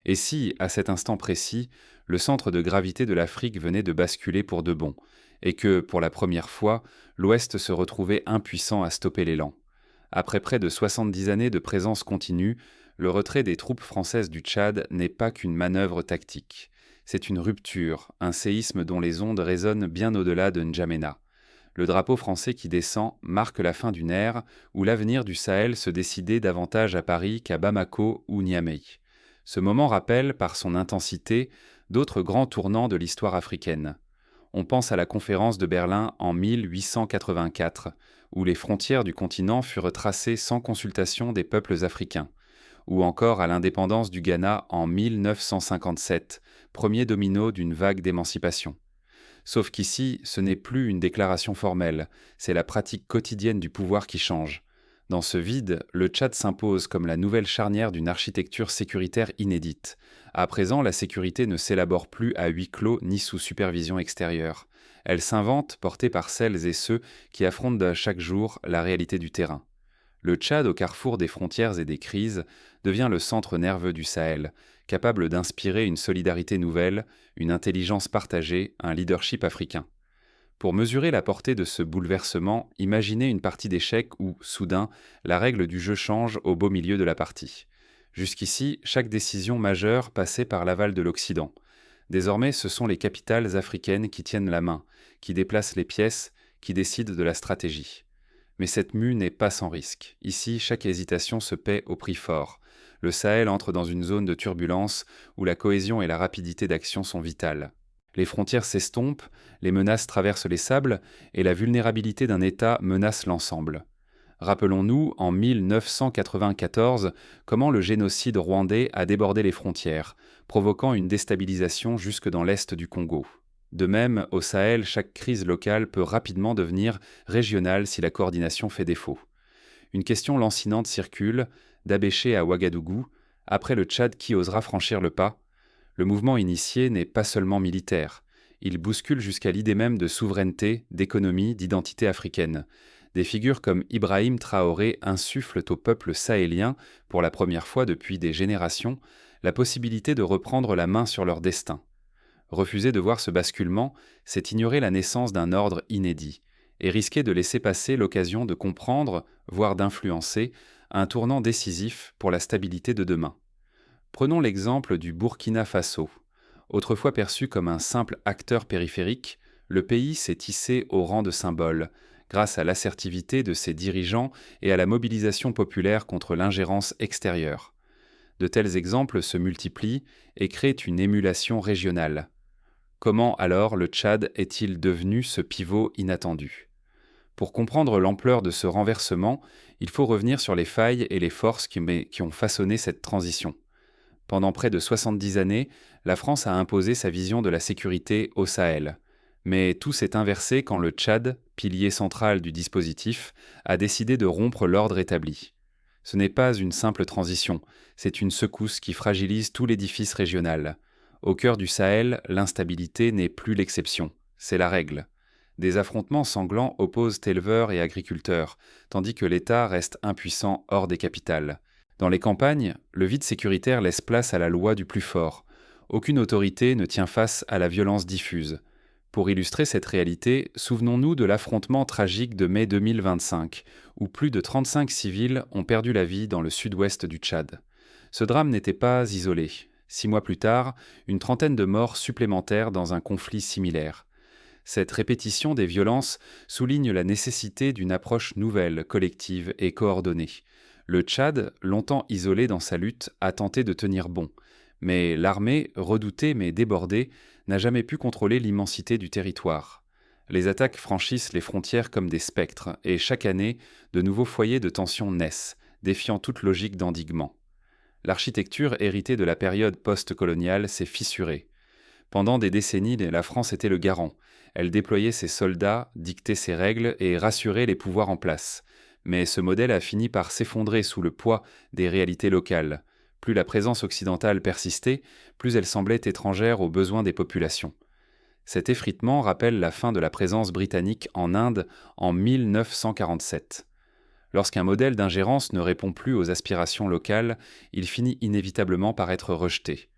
Et si, à cet instant précis, le centre de gravité de l'Afrique venait de basculer pour de bon, et que, pour la première fois, l'Ouest se retrouvait impuissant à stopper l'élan? Après près de 70 années de présence continue, le retrait des troupes françaises du Tchad n'est pas qu'une manœuvre tactique. C'est une rupture, un séisme dont les ondes résonnent bien au-delà de N'Djamena. Le drapeau français qui descend marque la fin d'une ère où l'avenir du Sahel se décidait davantage à Paris qu'à Bamako ou Niamey. Ce moment rappelle, par son intensité, d'autres grands tournants de l'histoire africaine. On pense à la conférence de Berlin en 1884, où les frontières du continent furent tracées sans consultation des peuples africains, ou encore à l'indépendance du Ghana en 1957, premier domino d'une vague d'émancipation. Sauf qu'ici, ce n'est plus une déclaration formelle, c'est la pratique quotidienne du pouvoir qui change. Dans ce vide, le Tchad s'impose comme la nouvelle charnière d'une architecture sécuritaire inédite. À présent, la sécurité ne s'élabore plus à huis clos ni sous supervision extérieure. Elle s'invente, portée par celles et ceux qui affrontent chaque jour la réalité du terrain. Le Tchad, au carrefour des frontières et des crises, devient le centre nerveux du Sahel, capable d'inspirer une solidarité nouvelle, une intelligence partagée, un leadership africain. Pour mesurer la portée de ce bouleversement, imaginez une partie d'échecs où, soudain, la règle du jeu change au beau milieu de la partie. Jusqu'ici, chaque décision majeure passait par l'aval de l'Occident. Désormais, ce sont les capitales africaines qui tiennent la main, qui déplacent les pièces, qui décident de la stratégie. Mais cette mue n'est pas sans risque. Ici, chaque hésitation se paie au prix fort. Le Sahel entre dans une zone de turbulence où la cohésion et la rapidité d'action sont vitales. Les frontières s'estompent, les menaces traversent les sables et la vulnérabilité d'un État menace l'ensemble. Rappelons-nous, en 1994, comment le génocide rwandais a débordé les frontières, provoquant une déstabilisation jusque dans l'est du Congo. De même, au Sahel, chaque crise locale peut rapidement devenir régionale si la coordination fait défaut. Une question lancinante circule, d'Abéché à Ouagadougou, après le Tchad qui osera franchir le pas? Le mouvement initié n'est pas seulement militaire. Il bouscule jusqu'à l'idée même de souveraineté, d'économie, d'identité africaine. Des figures comme Ibrahim Traoré insufflent au peuple sahélien, pour la première fois depuis des générations, la possibilité de reprendre la main sur leur destin. Refuser de voir ce basculement, c'est ignorer la naissance d'un ordre inédit, et risquer de laisser passer l'occasion de comprendre, voire d'influencer, un tournant décisif pour la stabilité de demain. Prenons l'exemple du Burkina Faso. Autrefois perçu comme un simple acteur périphérique, le pays s'est hissé au rang de symbole, grâce à l'assertivité de ses dirigeants et à la mobilisation populaire contre l'ingérence extérieure. De tels exemples se multiplient et créent une émulation régionale. Comment alors le Tchad est-il devenu ce pivot inattendu? Pour comprendre l'ampleur de ce renversement, il faut revenir sur les failles et les forces qui ont façonné cette transition. Pendant près de 70 années, la France a imposé sa vision de la sécurité au Sahel. Mais tout s'est inversé quand le Tchad, pilier central du dispositif, a décidé de rompre l'ordre établi. Ce n'est pas une simple transition, c'est une secousse qui fragilise tout l'édifice régional. Au cœur du Sahel, l'instabilité n'est plus l'exception, c'est la règle. Des affrontements sanglants opposent éleveurs et agriculteurs, tandis que l'État reste impuissant hors des capitales. Dans les campagnes, le vide sécuritaire laisse place à la loi du plus fort. Aucune autorité ne tient face à la violence diffuse. Pour illustrer cette réalité, souvenons-nous de l'affrontement tragique de mai 2025, où plus de 35 civils ont perdu la vie dans le sud-ouest du Tchad. Ce drame n'était pas isolé. 6 mois plus tard, une trentaine de morts supplémentaires dans un conflit similaire. Cette répétition des violences souligne la nécessité d'une approche nouvelle, collective et coordonnée. Le Tchad, longtemps isolé dans sa lutte, a tenté de tenir bon. Mais l'armée, redoutée mais débordée, n'a jamais pu contrôler l'immensité du territoire. Les attaques franchissent les frontières comme des spectres, et chaque année, de nouveaux foyers de tension naissent, défiant toute logique d'endiguement. L'architecture héritée de la période post-coloniale s'est fissurée. Pendant des décennies, la France était le garant. Elle déployait ses soldats, dictait ses règles et rassurait les pouvoirs en place. Mais ce modèle a fini par s'effondrer sous le poids des réalités locales. Plus la présence occidentale persistait, plus elle semblait étrangère aux besoins des populations. Cet effritement rappelle la fin de la présence britannique en Inde en 1947. Lorsqu'un modèle d'ingérence ne répond plus aux aspirations locales, il finit inévitablement par être rejeté.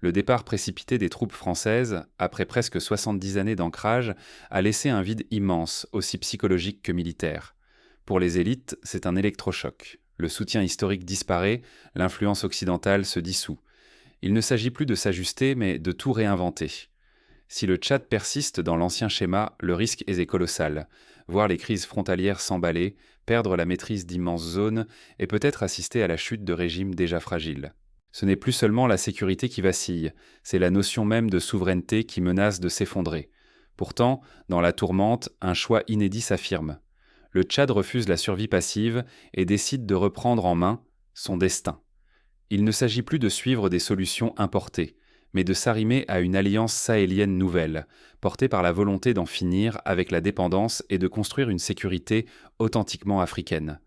Le départ précipité des troupes françaises, après presque 70 années d'ancrage, a laissé un vide immense, aussi psychologique que militaire. Pour les élites, c'est un électrochoc. Le soutien historique disparaît, l'influence occidentale se dissout. Il ne s'agit plus de s'ajuster, mais de tout réinventer. Si le Tchad persiste dans l'ancien schéma, le risque est colossal. Voir les crises frontalières s'emballer, perdre la maîtrise d'immenses zones et peut-être assister à la chute de régimes déjà fragiles. Ce n'est plus seulement la sécurité qui vacille, c'est la notion même de souveraineté qui menace de s'effondrer. Pourtant, dans la tourmente, un choix inédit s'affirme. Le Tchad refuse la survie passive et décide de reprendre en main son destin. Il ne s'agit plus de suivre des solutions importées, mais de s'arrimer à une alliance sahélienne nouvelle, portée par la volonté d'en finir avec la dépendance et de construire une sécurité authentiquement africaine.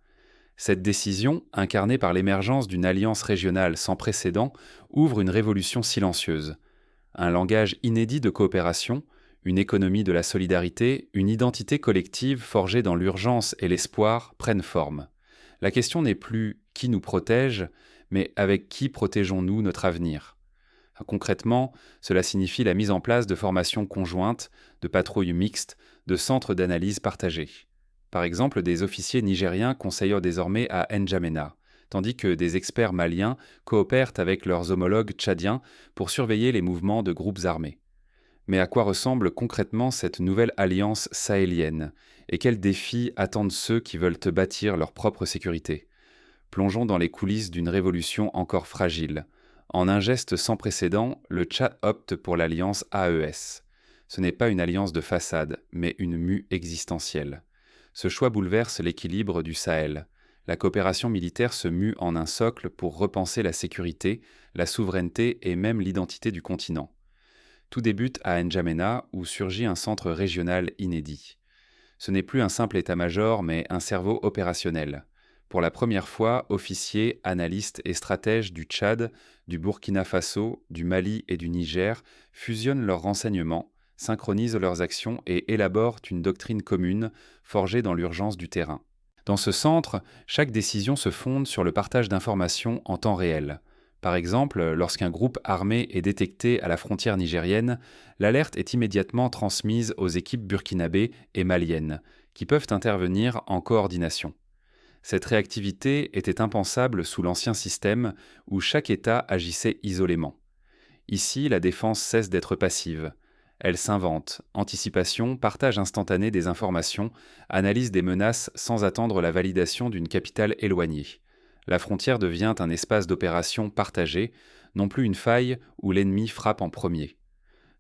Cette décision, incarnée par l'émergence d'une alliance régionale sans précédent, ouvre une révolution silencieuse. Un langage inédit de coopération, une économie de la solidarité, une identité collective forgée dans l'urgence et l'espoir prennent forme. La question n'est plus qui nous protège, mais avec qui protégeons-nous notre avenir ? Concrètement, cela signifie la mise en place de formations conjointes, de patrouilles mixtes, de centres d'analyse partagés. Par exemple, des officiers nigériens conseillent désormais à N'Djamena, tandis que des experts maliens coopèrent avec leurs homologues tchadiens pour surveiller les mouvements de groupes armés. Mais à quoi ressemble concrètement cette nouvelle alliance sahélienne ? Et quels défis attendent ceux qui veulent bâtir leur propre sécurité ? Plongeons dans les coulisses d'une révolution encore fragile. En un geste sans précédent, le Tchad opte pour l'alliance AES. Ce n'est pas une alliance de façade, mais une mue existentielle. Ce choix bouleverse l'équilibre du Sahel. La coopération militaire se mue en un socle pour repenser la sécurité, la souveraineté et même l'identité du continent. Tout débute à N'Djamena, où surgit un centre régional inédit. Ce n'est plus un simple état-major, mais un cerveau opérationnel. Pour la première fois, officiers, analystes et stratèges du Tchad, du Burkina Faso, du Mali et du Niger fusionnent leurs renseignements, synchronisent leurs actions et élaborent une doctrine commune forgée dans l'urgence du terrain. Dans ce centre, chaque décision se fonde sur le partage d'informations en temps réel. Par exemple, lorsqu'un groupe armé est détecté à la frontière nigérienne, l'alerte est immédiatement transmise aux équipes burkinabées et maliennes, qui peuvent intervenir en coordination. Cette réactivité était impensable sous l'ancien système où chaque État agissait isolément. Ici, la défense cesse d'être passive. Elle s'invente, anticipation, partage instantané des informations, analyse des menaces sans attendre la validation d'une capitale éloignée. La frontière devient un espace d'opération partagé, non plus une faille où l'ennemi frappe en premier.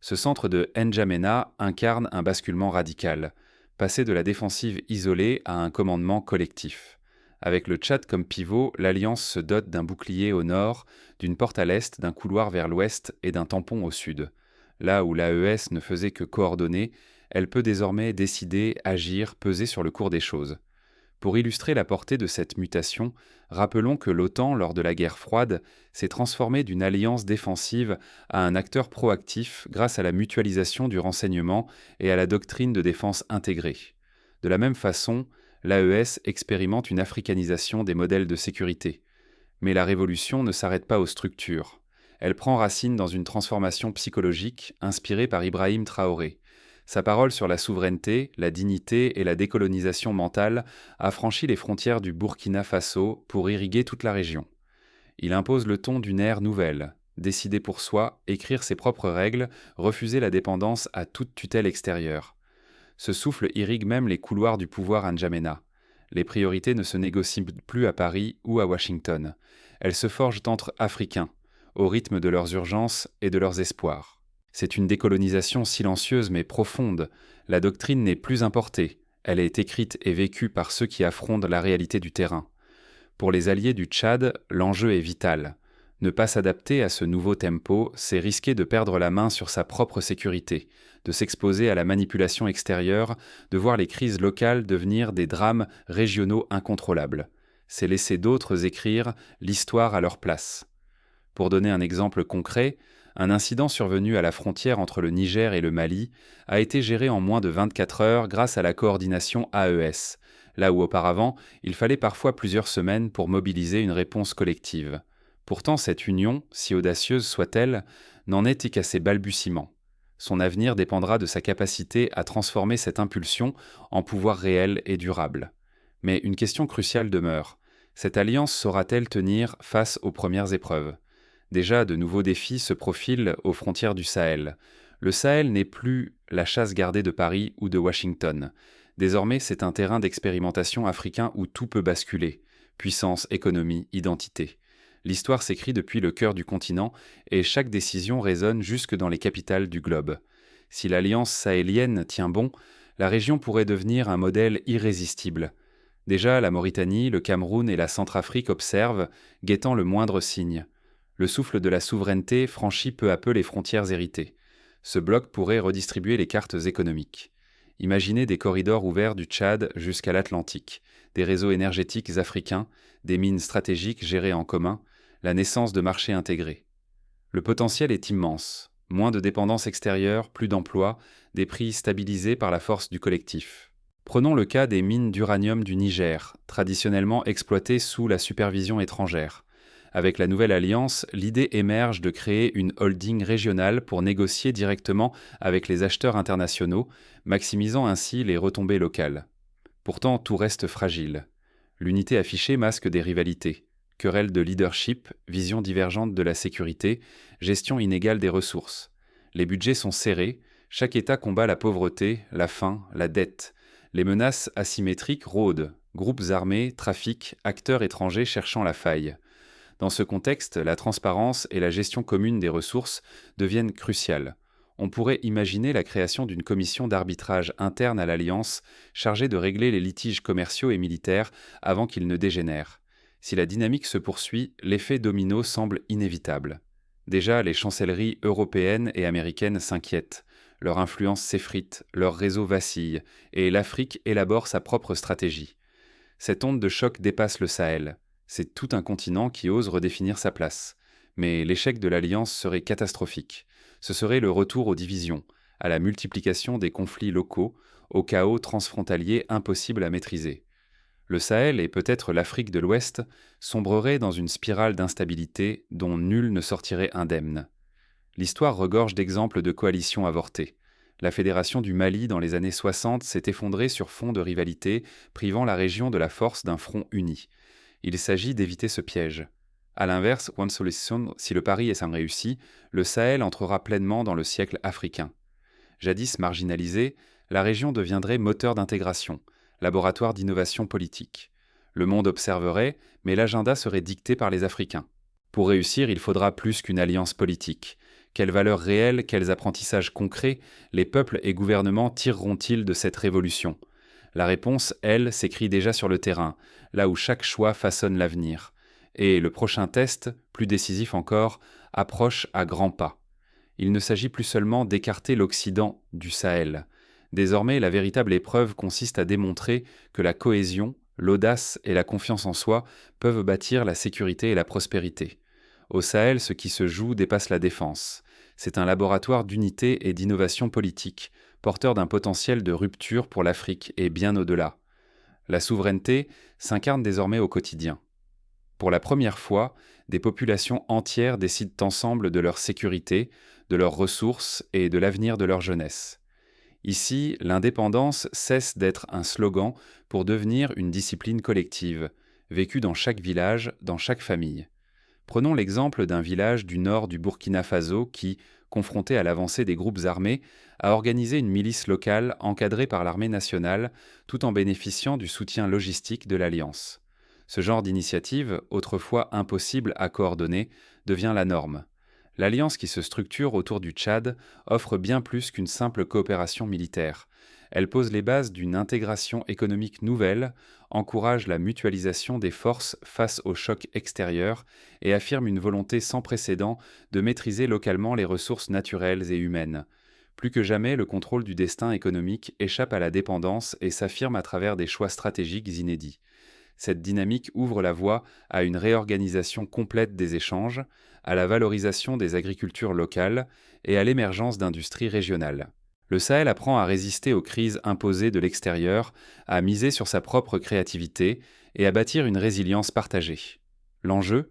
Ce centre de N'Djamena incarne un basculement radical, passer de la défensive isolée à un commandement collectif. Avec le Tchad comme pivot, l'Alliance se dote d'un bouclier au nord, d'une porte à l'est, d'un couloir vers l'ouest et d'un tampon au sud. Là où l'AES ne faisait que coordonner, elle peut désormais décider, agir, peser sur le cours des choses. Pour illustrer la portée de cette mutation, rappelons que l'OTAN, lors de la guerre froide, s'est transformée d'une alliance défensive à un acteur proactif grâce à la mutualisation du renseignement et à la doctrine de défense intégrée. De la même façon, l'AES expérimente une africanisation des modèles de sécurité. Mais la révolution ne s'arrête pas aux structures. Elle prend racine dans une transformation psychologique inspirée par Ibrahim Traoré. Sa parole sur la souveraineté, la dignité et la décolonisation mentale a franchi les frontières du Burkina Faso pour irriguer toute la région. Il impose le ton d'une ère nouvelle, décider pour soi, écrire ses propres règles, refuser la dépendance à toute tutelle extérieure. Ce souffle irrigue même les couloirs du pouvoir à N'Djamena. Les priorités ne se négocient plus à Paris ou à Washington. Elles se forgent entre Africains, au rythme de leurs urgences et de leurs espoirs. C'est une décolonisation silencieuse mais profonde. La doctrine n'est plus importée. Elle est écrite et vécue par ceux qui affrontent la réalité du terrain. Pour les alliés du Tchad, l'enjeu est vital. Ne pas s'adapter à ce nouveau tempo, c'est risquer de perdre la main sur sa propre sécurité, de s'exposer à la manipulation extérieure, de voir les crises locales devenir des drames régionaux incontrôlables. C'est laisser d'autres écrire l'histoire à leur place. Pour donner un exemple concret, un incident survenu à la frontière entre le Niger et le Mali a été géré en moins de 24 heures grâce à la coordination AES, là où auparavant, il fallait parfois plusieurs semaines pour mobiliser une réponse collective. Pourtant, cette union, si audacieuse soit-elle, n'en est qu'à ses balbutiements. Son avenir dépendra de sa capacité à transformer cette impulsion en pouvoir réel et durable. Mais une question cruciale demeure. Cette alliance saura-t-elle tenir face aux premières épreuves ? Déjà, de nouveaux défis se profilent aux frontières du Sahel. Le Sahel n'est plus la chasse gardée de Paris ou de Washington. Désormais, c'est un terrain d'expérimentation africain où tout peut basculer. Puissance, économie, identité. L'histoire s'écrit depuis le cœur du continent et chaque décision résonne jusque dans les capitales du globe. Si l'alliance sahélienne tient bon, la région pourrait devenir un modèle irrésistible. Déjà, la Mauritanie, le Cameroun et la Centrafrique observent, guettant le moindre signe. Le souffle de la souveraineté franchit peu à peu les frontières héritées. Ce bloc pourrait redistribuer les cartes économiques. Imaginez des corridors ouverts du Tchad jusqu'à l'Atlantique, des réseaux énergétiques africains, des mines stratégiques gérées en commun, la naissance de marchés intégrés. Le potentiel est immense. Moins de dépendance extérieure, plus d'emplois, des prix stabilisés par la force du collectif. Prenons le cas des mines d'uranium du Niger, traditionnellement exploitées sous la supervision étrangère. Avec la nouvelle alliance, l'idée émerge de créer une holding régionale pour négocier directement avec les acheteurs internationaux, maximisant ainsi les retombées locales. Pourtant, tout reste fragile. L'unité affichée masque des rivalités. Querelles de leadership, vision divergente de la sécurité, gestion inégale des ressources. Les budgets sont serrés, chaque État combat la pauvreté, la faim, la dette. Les menaces asymétriques rôdent, groupes armés, trafics, acteurs étrangers cherchant la faille. Dans ce contexte, la transparence et la gestion commune des ressources deviennent cruciales. On pourrait imaginer la création d'une commission d'arbitrage interne à l'Alliance chargée de régler les litiges commerciaux et militaires avant qu'ils ne dégénèrent. Si la dynamique se poursuit, l'effet domino semble inévitable. Déjà, les chancelleries européennes et américaines s'inquiètent. Leur influence s'effrite, leur réseau vacille, et l'Afrique élabore sa propre stratégie. Cette onde de choc dépasse le Sahel. C'est tout un continent qui ose redéfinir sa place. Mais l'échec de l'Alliance serait catastrophique. Ce serait le retour aux divisions, à la multiplication des conflits locaux, au chaos transfrontalier impossible à maîtriser. Le Sahel et peut-être l'Afrique de l'Ouest sombreraient dans une spirale d'instabilité dont nul ne sortirait indemne. L'histoire regorge d'exemples de coalitions avortées. La fédération du Mali dans les années 60 s'est effondrée sur fond de rivalité, privant la région de la force d'un front uni. Il s'agit d'éviter ce piège. A l'inverse, One Solution, si le pari est sans réussi, le Sahel entrera pleinement dans le siècle africain. Jadis marginalisée, la région deviendrait moteur d'intégration, laboratoire d'innovation politique. Le monde observerait, mais l'agenda serait dicté par les Africains. Pour réussir, il faudra plus qu'une alliance politique. Quelles valeurs réelles, quels apprentissages concrets les peuples et gouvernements tireront-ils de cette révolution ? La réponse, elle, s'écrit déjà sur le terrain, là où chaque choix façonne l'avenir. Et le prochain test, plus décisif encore, approche à grands pas. Il ne s'agit plus seulement d'écarter l'Occident du Sahel. Désormais, la véritable épreuve consiste à démontrer que la cohésion, l'audace et la confiance en soi peuvent bâtir la sécurité et la prospérité. Au Sahel, ce qui se joue dépasse la défense. C'est un laboratoire d'unité et d'innovation politique, porteur d'un potentiel de rupture pour l'Afrique et bien au-delà. La souveraineté s'incarne désormais au quotidien. Pour la première fois, des populations entières décident ensemble de leur sécurité, de leurs ressources et de l'avenir de leur jeunesse. Ici, l'indépendance cesse d'être un slogan pour devenir une discipline collective, vécue dans chaque village, dans chaque famille. Prenons l'exemple d'un village du nord du Burkina Faso qui, confronté à l'avancée des groupes armés, a organisé une milice locale encadrée par l'armée nationale, tout en bénéficiant du soutien logistique de l'Alliance. Ce genre d'initiative, autrefois impossible à coordonner, devient la norme. L'alliance qui se structure autour du Tchad offre bien plus qu'une simple coopération militaire. Elle pose les bases d'une intégration économique nouvelle, encourage la mutualisation des forces face aux chocs extérieurs et affirme une volonté sans précédent de maîtriser localement les ressources naturelles et humaines. Plus que jamais, le contrôle du destin économique échappe à la dépendance et s'affirme à travers des choix stratégiques inédits. Cette dynamique ouvre la voie à une réorganisation complète des échanges, à la valorisation des agricultures locales et à l'émergence d'industries régionales. Le Sahel apprend à résister aux crises imposées de l'extérieur, à miser sur sa propre créativité et à bâtir une résilience partagée. L'enjeu ?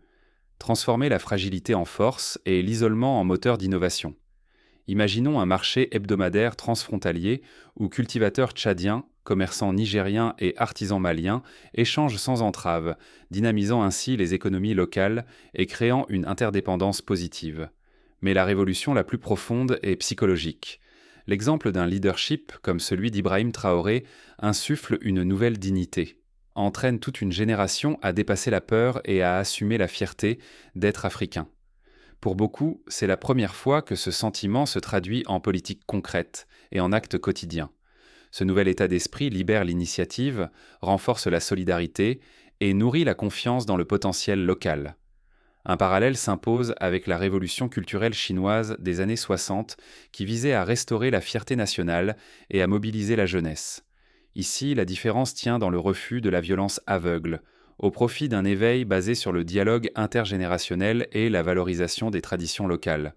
transformer la fragilité en force et l'isolement en moteur d'innovation. Imaginons un marché hebdomadaire transfrontalier où cultivateurs tchadiens, commerçants nigériens et artisans maliens échangent sans entrave, dynamisant ainsi les économies locales et créant une interdépendance positive. Mais la révolution la plus profonde est psychologique. L'exemple d'un leadership comme celui d'Ibrahim Traoré insuffle une nouvelle dignité, entraîne toute une génération à dépasser la peur et à assumer la fierté d'être africain. Pour beaucoup, c'est la première fois que ce sentiment se traduit en politique concrète et en actes quotidiens. Ce nouvel état d'esprit libère l'initiative, renforce la solidarité et nourrit la confiance dans le potentiel local. Un parallèle s'impose avec la révolution culturelle chinoise des années 60 qui visait à restaurer la fierté nationale et à mobiliser la jeunesse. Ici, la différence tient dans le refus de la violence aveugle, au profit d'un éveil basé sur le dialogue intergénérationnel et la valorisation des traditions locales.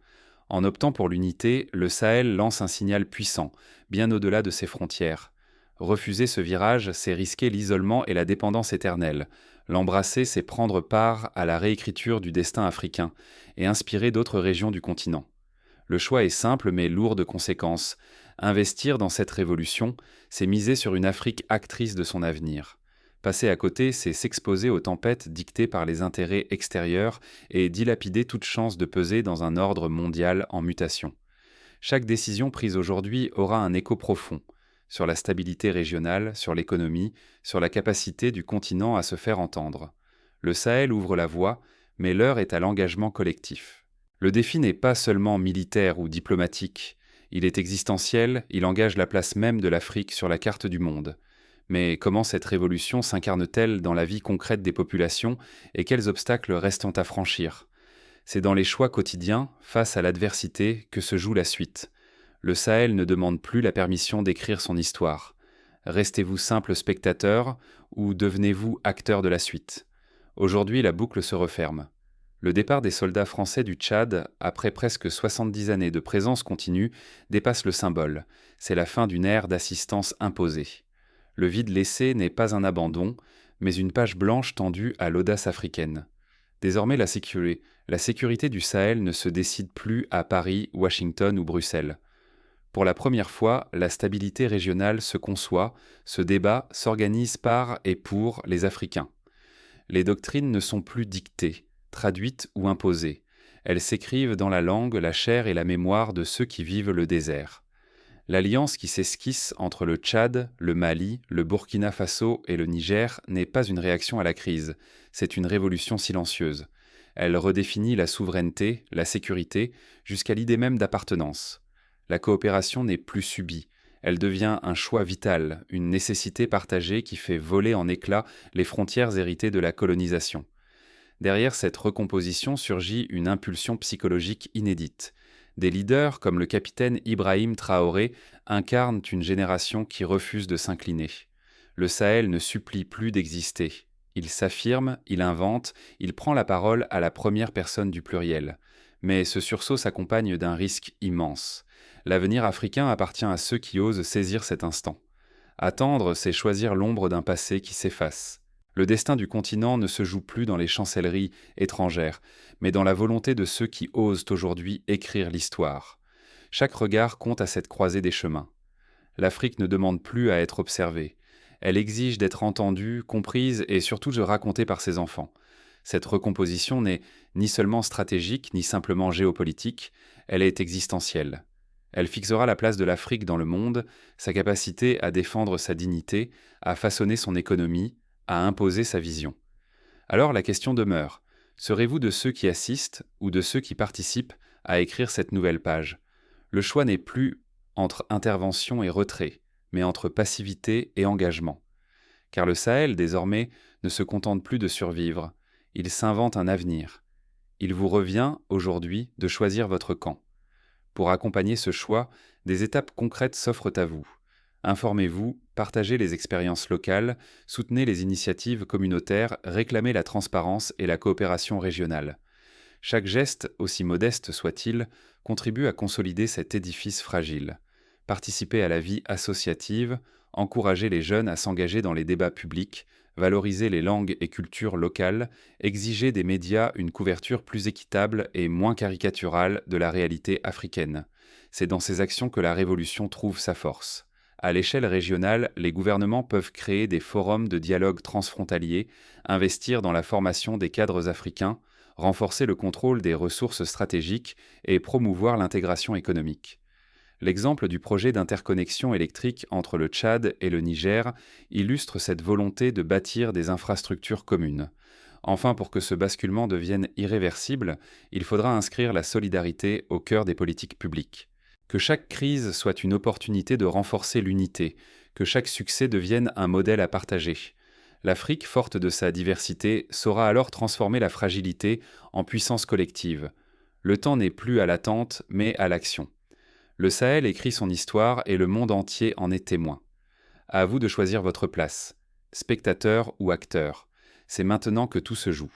En optant pour l'unité, le Sahel lance un signal puissant, bien au-delà de ses frontières. Refuser ce virage, c'est risquer l'isolement et la dépendance éternelle. L'embrasser, c'est prendre part à la réécriture du destin africain et inspirer d'autres régions du continent. Le choix est simple mais lourd de conséquences. Investir dans cette révolution, c'est miser sur une Afrique actrice de son avenir. Passer à côté, c'est s'exposer aux tempêtes dictées par les intérêts extérieurs et dilapider toute chance de peser dans un ordre mondial en mutation. Chaque décision prise aujourd'hui aura un écho profond sur la stabilité régionale, sur l'économie, sur la capacité du continent à se faire entendre. Le Sahel ouvre la voie, mais l'heure est à l'engagement collectif. Le défi n'est pas seulement militaire ou diplomatique, il est existentiel, il engage la place même de l'Afrique sur la carte du monde. Mais comment cette révolution s'incarne-t-elle dans la vie concrète des populations et quels obstacles restent à franchir ? C'est dans les choix quotidiens, face à l'adversité, que se joue la suite. Le Sahel ne demande plus la permission d'écrire son histoire. Restez-vous simple spectateur ou devenez-vous acteur de la suite ? Aujourd'hui, la boucle se referme. Le départ des soldats français du Tchad, après presque 70 années de présence continue, dépasse le symbole. C'est la fin d'une ère d'assistance imposée. Le vide laissé n'est pas un abandon, mais une page blanche tendue à l'audace africaine. Désormais, la sécurité du Sahel ne se décide plus à Paris, Washington ou Bruxelles. Pour la première fois, la stabilité régionale se conçoit, se débat, s'organise par et pour les Africains. Les doctrines ne sont plus dictées, traduites ou imposées. Elles s'écrivent dans la langue, la chair et la mémoire de ceux qui vivent le désert. L'alliance qui s'esquisse entre le Tchad, le Mali, le Burkina Faso et le Niger n'est pas une réaction à la crise, c'est une révolution silencieuse. Elle redéfinit la souveraineté, la sécurité, jusqu'à l'idée même d'appartenance. La coopération n'est plus subie, elle devient un choix vital, une nécessité partagée qui fait voler en éclats les frontières héritées de la colonisation. Derrière cette recomposition surgit une impulsion psychologique inédite. Des leaders comme le capitaine Ibrahim Traoré incarnent une génération qui refuse de s'incliner. Le Sahel ne supplie plus d'exister. Il s'affirme, il invente, il prend la parole à la première personne du pluriel. Mais ce sursaut s'accompagne d'un risque immense. L'avenir africain appartient à ceux qui osent saisir cet instant. Attendre, c'est choisir l'ombre d'un passé qui s'efface. Le destin du continent ne se joue plus dans les chancelleries étrangères, mais dans la volonté de ceux qui osent aujourd'hui écrire l'histoire. Chaque regard compte à cette croisée des chemins. L'Afrique ne demande plus à être observée. Elle exige d'être entendue, comprise et surtout de raconter par ses enfants. Cette recomposition n'est ni seulement stratégique, ni simplement géopolitique, elle est existentielle. Elle fixera la place de l'Afrique dans le monde, sa capacité à défendre sa dignité, à façonner son économie, à imposer sa vision. Alors la question demeure, serez-vous de ceux qui assistent ou de ceux qui participent à écrire cette nouvelle page ? Le choix n'est plus entre intervention et retrait, mais entre passivité et engagement. Car le Sahel, désormais, ne se contente plus de survivre, il s'invente un avenir. Il vous revient, aujourd'hui, de choisir votre camp. Pour accompagner ce choix, des étapes concrètes s'offrent à vous. Informez-vous, partagez les expériences locales, soutenez les initiatives communautaires, réclamez la transparence et la coopération régionale. Chaque geste, aussi modeste soit-il, contribue à consolider cet édifice fragile. Participez à la vie associative, encouragez les jeunes à s'engager dans les débats publics, valoriser les langues et cultures locales, exiger des médias une couverture plus équitable et moins caricaturale de la réalité africaine. C'est dans ces actions que la révolution trouve sa force. À l'échelle régionale, les gouvernements peuvent créer des forums de dialogue transfrontaliers, investir dans la formation des cadres africains, renforcer le contrôle des ressources stratégiques et promouvoir l'intégration économique. L'exemple du projet d'interconnexion électrique entre le Tchad et le Niger illustre cette volonté de bâtir des infrastructures communes. Enfin, pour que ce basculement devienne irréversible, il faudra inscrire la solidarité au cœur des politiques publiques. Que chaque crise soit une opportunité de renforcer l'unité, que chaque succès devienne un modèle à partager. L'Afrique, forte de sa diversité, saura alors transformer la fragilité en puissance collective. Le temps n'est plus à l'attente, mais à l'action. Le Sahel écrit son histoire et le monde entier en est témoin. À vous de choisir votre place, spectateur ou acteur. C'est maintenant que tout se joue.